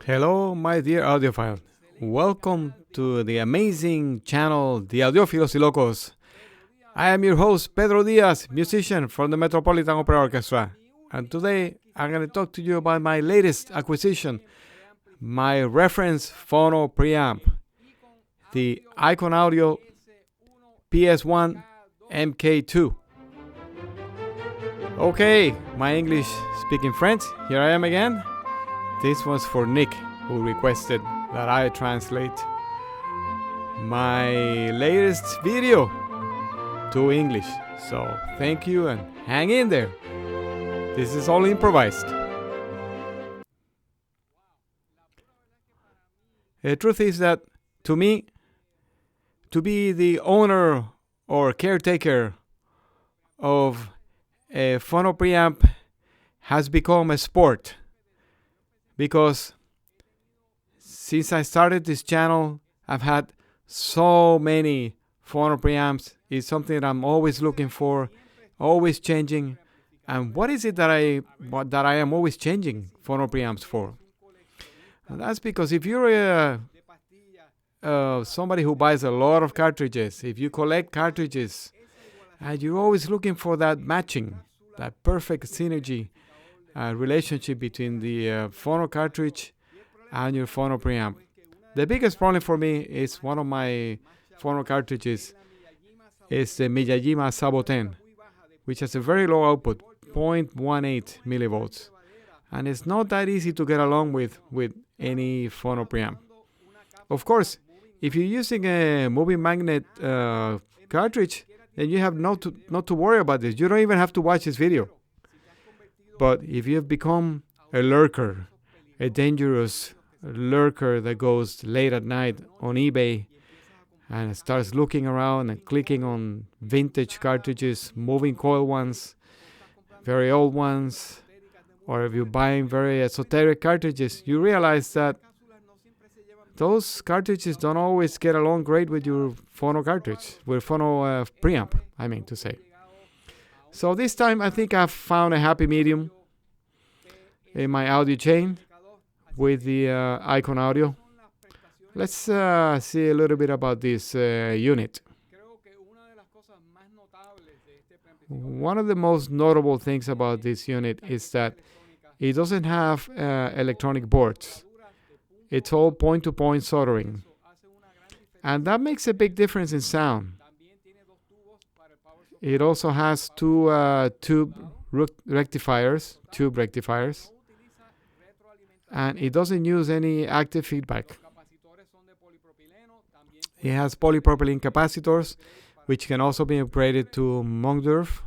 Hello, my dear audiophile. Welcome to the amazing channel, The Audiophilos y Locos. I am your host, Pedro Diaz, musician from the Metropolitan Opera Orchestra. And today, I'm going to talk to you about my latest acquisition, my reference phono preamp, the Icon Audio PS1 MK2. Okay, my English speaking friends, here I am again. This was for Nick, who requested that I translate my latest video to English. So thank you and hang in there. This is all improvised. The truth is that to me, to be the owner or caretaker of a phono preamp has become a sport. Because since I started this channel, I've had so many phono preamps. It's something that I'm always looking for, always changing. And what is it that I am always changing phono preamps for? And that's because if you're somebody who buys a lot of cartridges, if you collect cartridges, and you're always looking for that matching, that perfect synergy relationship between the phono cartridge and your phono preamp. The biggest problem for me is one of my phono cartridges is the Miyajima Sabo 10, which has a very low output, 0.18 millivolts. And it's not that easy to get along with any phono preamp. Of course, if you're using a moving magnet cartridge, then you have not to worry about this. You don't even have to watch this video. But if you have become a lurker, a dangerous lurker that goes late at night on eBay and starts looking around and clicking on vintage cartridges, moving coil ones, very old ones, or if you're buying very esoteric cartridges, you realize that those cartridges don't always get along great with your phono cartridge, with phono preamp, I mean to say. So this time I think I've found a happy medium in my audio chain with the Icon Audio. Let's see a little bit about this unit. One of the most notable things about this unit is that it doesn't have electronic boards. It's all point-to-point soldering. And that makes a big difference in sound. It also has two tube rectifiers, and it doesn't use any active feedback. It has polypropylene capacitors, which can also be upgraded to Mungdorf,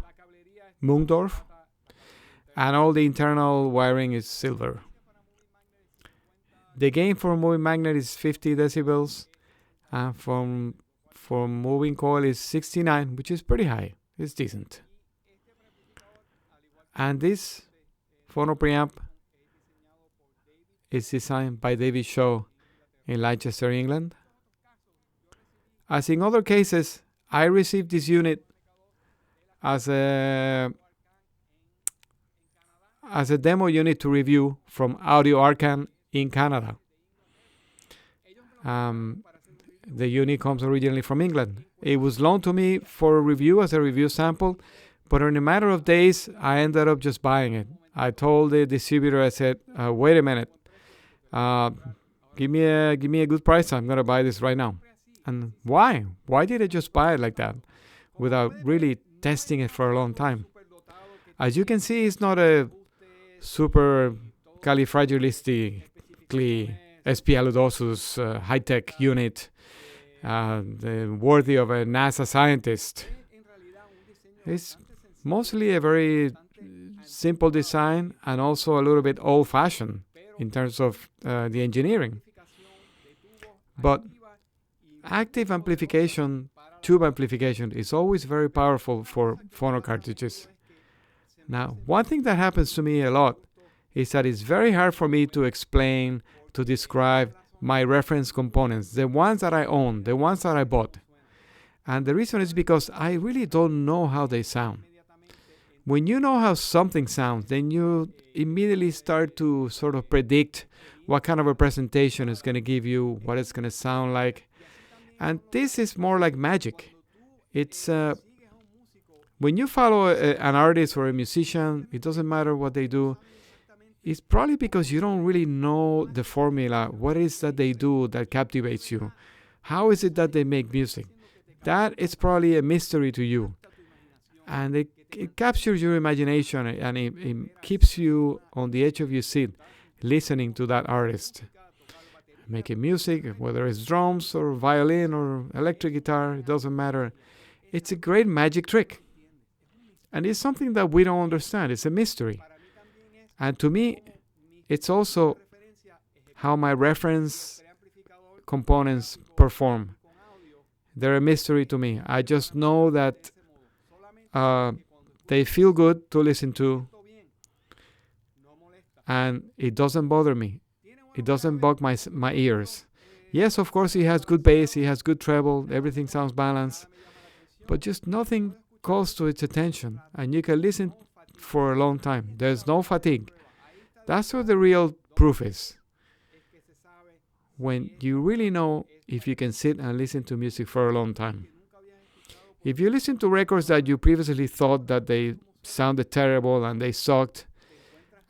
and all the internal wiring is silver. The gain for moving magnet is 50 decibels, and for moving coil is 69, which is pretty high. It's decent. And this phono preamp is designed by David Shaw in Leicester, England. As in other cases, I received this unit as a demo unit to review from Audio Arcan in Canada. The unit comes originally from England. It was loaned to me for a review as a review sample, but in a matter of days, I ended up just buying it. I told the distributor, I said, wait a minute, give me a good price. I'm going to buy this right now. And why? Why did I just buy it like that without really testing it for a long time? As you can see, it's not a super califragilistically espialidocious high-tech unit worthy of a NASA scientist. It's mostly a very simple design and also a little bit old-fashioned in terms of the engineering. But active amplification, tube amplification, is always very powerful for phono cartridges. Now, one thing that happens to me a lot is that it's very hard for me to explain, to describe my reference components, the ones that I own, the ones that I bought. And the reason is because I really don't know how they sound. When you know how something sounds, then you immediately start to sort of predict what kind of a presentation is going to give you, what it's going to sound like. And this is more like magic. It's when you follow an artist or a musician, it doesn't matter what they do. It's probably because you don't really know the formula. What is that they do that captivates you? How is it that they make music? That is probably a mystery to you. And it captures your imagination, and it keeps you on the edge of your seat listening to that artist making music, whether it's drums or violin or electric guitar, it doesn't matter. It's a great magic trick. And it's something that we don't understand. It's a mystery. And to me, it's also how my reference components perform. They're a mystery to me. I just know that they feel good to listen to, and it doesn't bother me. It doesn't bug my ears. Yes, of course, he has good bass, he has good treble, everything sounds balanced, but just nothing calls to its attention, and you can listen for a long time. There's no fatigue. That's where the real proof is. When you really know if you can sit and listen to music for a long time. If you listen to records that you previously thought that they sounded terrible and they sucked,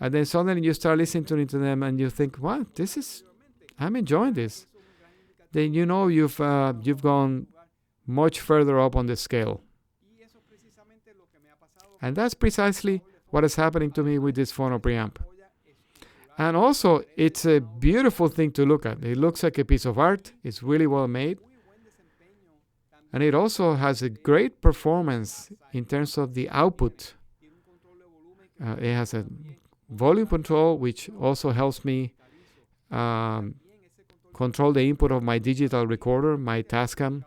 and then suddenly you start listening to them and you think, "What? I'm enjoying this." Then you know you've gone much further up on the scale. And that's precisely what is happening to me with this phono preamp. And also, it's a beautiful thing to look at. It looks like a piece of art. It's really well made. And it also has a great performance in terms of the output. It has a volume control, which also helps me control the input of my digital recorder, my Tascam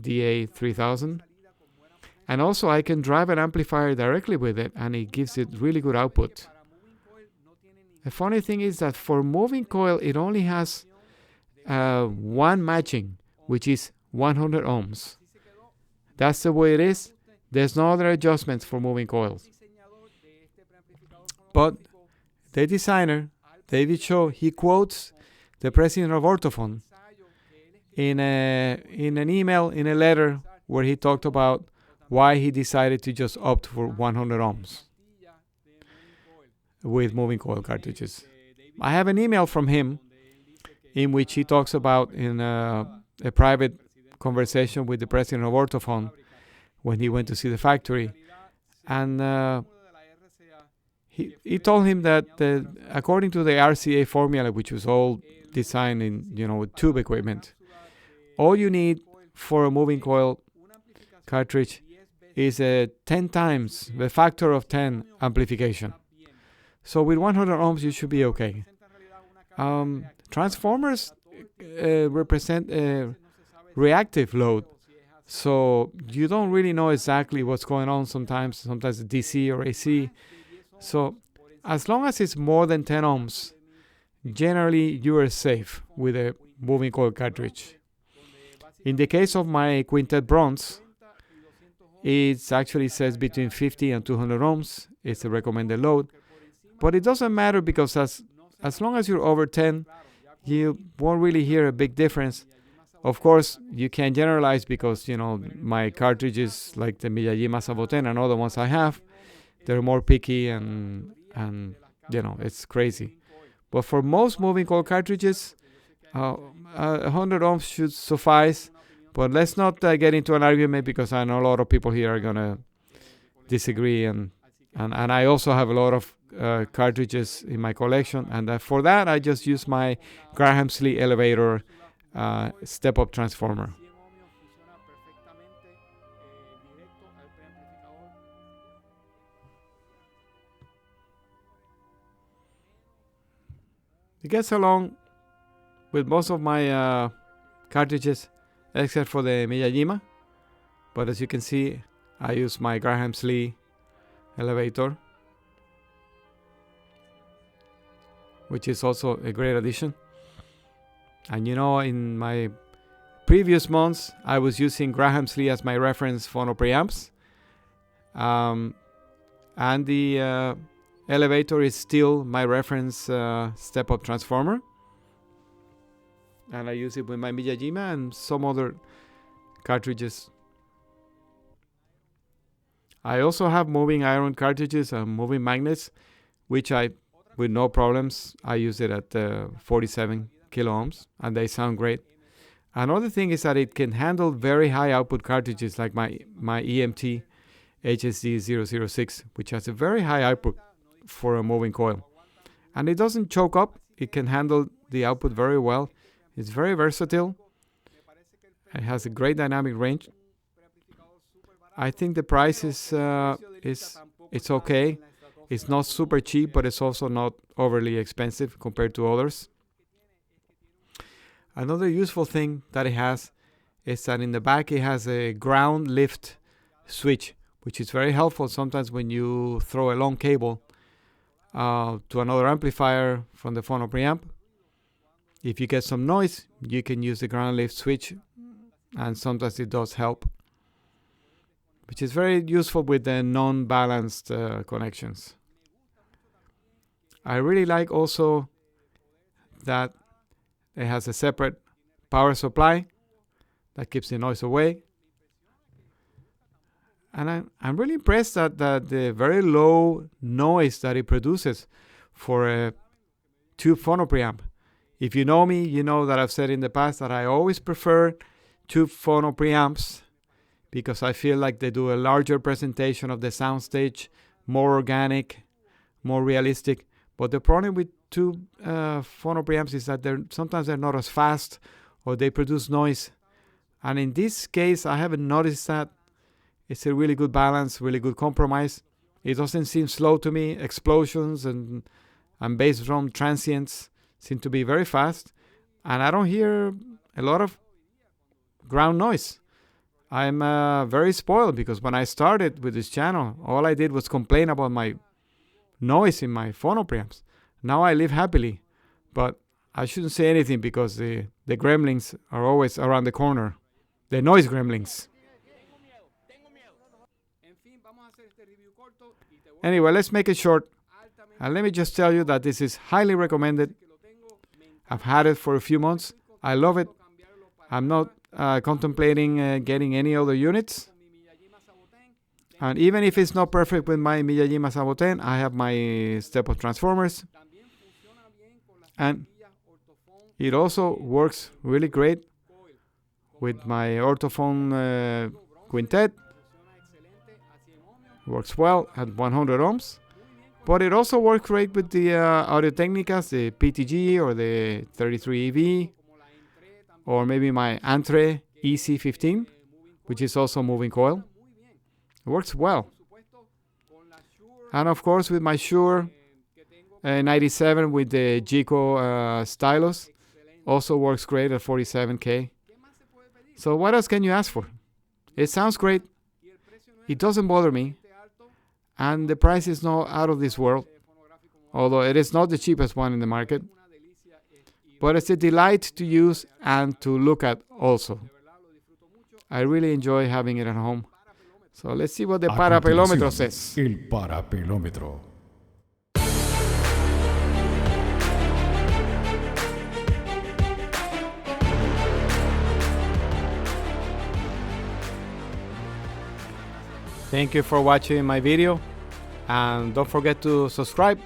DA3000. And also I can drive an amplifier directly with it, and it gives it really good output. The funny thing is that for moving coil, it only has one matching, which is 100 ohms. That's the way it is. There's no other adjustments for moving coils. But the designer, David Shaw, he quotes the president of Ortofon in an email, in a letter, where he talked about why he decided to just opt for 100 ohms with moving coil cartridges. I have an email from him in which he talks about, in a private conversation with the president of Ortofon when he went to see the factory, and he told him that according to the RCA formula, which was all designed in with tube equipment, all you need for a moving coil cartridge is a 10 times, the factor of 10 amplification. So with 100 ohms, you should be okay. Transformers represent a reactive load, so you don't really know exactly what's going on sometimes DC or AC. So as long as it's more than 10 ohms, generally you are safe with a moving coil cartridge. In the case of my Quintet Bronze, it actually says between 50 and 200 ohms. It's a recommended load. But it doesn't matter, because as long as you're over 10, you won't really hear a big difference. Of course, you can generalize, because my cartridges, like the Miyagi Masaboten and other ones I have, they're more picky and it's crazy. But for most moving coil cartridges, 100 ohms should suffice. But let's not get into an argument, because I know a lot of people here are gonna disagree, and I also have a lot of cartridges in my collection, and for that I just use my Graham Slee elevator step-up transformer. It gets along with most of my cartridges, except for the Miyajima. But as you can see, I use my Graham Slee elevator, which is also a great addition. And in my previous months, I was using Graham Slee as my reference phono preamps. And the elevator is still my reference step-up transformer. And I use it with my Miyajima and some other cartridges. I also have moving iron cartridges and moving magnets, which with no problems, I use it at 47 kilo ohms, and they sound great. Another thing is that it can handle very high output cartridges like my EMT HSD006, which has a very high output for a moving coil. And it doesn't choke up. It can handle the output very well. It's very versatile. It has a great dynamic range. I think the price is it's okay. It's not super cheap, but it's also not overly expensive compared to others. Another useful thing that it has is that in the back it has a ground lift switch, which is very helpful sometimes when you throw a long cable to another amplifier from the phono preamp. If you get some noise, you can use the ground lift switch, and sometimes it does help, which is very useful with the non-balanced connections. I really like also that it has a separate power supply that keeps the noise away. And I'm really impressed at the very low noise that it produces for a tube phono preamp. If you know me, you know that I've said in the past that I always prefer tube phono preamps because I feel like they do a larger presentation of the soundstage, more organic, more realistic. But the problem with tube phono preamps is that sometimes they're not as fast or they produce noise. And in this case, I haven't noticed that. It's a really good balance, really good compromise. It doesn't seem slow to me. Explosions and bass drum transients seem to be very fast. And I don't hear a lot of ground noise. I'm very spoiled because when I started with this channel, all I did was complain about my noise in my phono preamps. Now I live happily, but I shouldn't say anything because the gremlins are always around the corner. The noise gremlins. Anyway, let's make it short. And let me just tell you that this is highly recommended. I've had it for a few months. I love it. I'm not contemplating getting any other units. And even if it's not perfect with my Miyajima Saboten, I have my step-up transformers. And it also works really great with my orthophone quintet. Works well at 100 ohms. But it also works great with the Audio-Technicas, the PTG or the 33EV, or maybe my Entre EC15, which is also moving coil. It works well. And of course with my Shure 97 with the Jico stylus, also works great at 47K. So what else can you ask for? It sounds great. It doesn't bother me. And the price is not out of this world, although it is not the cheapest one in the market. But it's a delight to use and to look at also. I really enjoy having it at home. So let's see what the parapelómetro says. El parapelómetro. Thank you for watching my video, and don't forget to subscribe.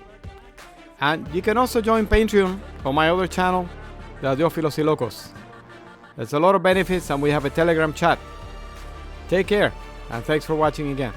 And you can also join Patreon on my other channel, The Audiófilos y Locos. There's a lot of benefits, and we have a Telegram chat. Take care, and thanks for watching again.